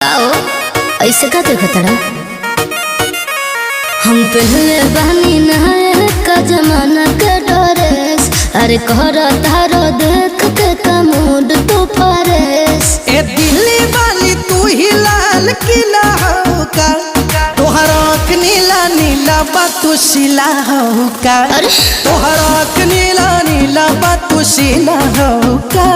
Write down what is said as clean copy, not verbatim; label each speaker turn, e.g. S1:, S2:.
S1: आओ ऐसे का देखता हम पहले बहनी नहाए का जमाना के डरेस। अरे कहर तारो देख के कमूड तो फरेस।
S2: ए दिल्ली वाली तू ही लाल किला हो का, तोहरा आँख नीला नीला बातू शिला हो का। तोहरा आँख नीला नीला बातू शिला हो का।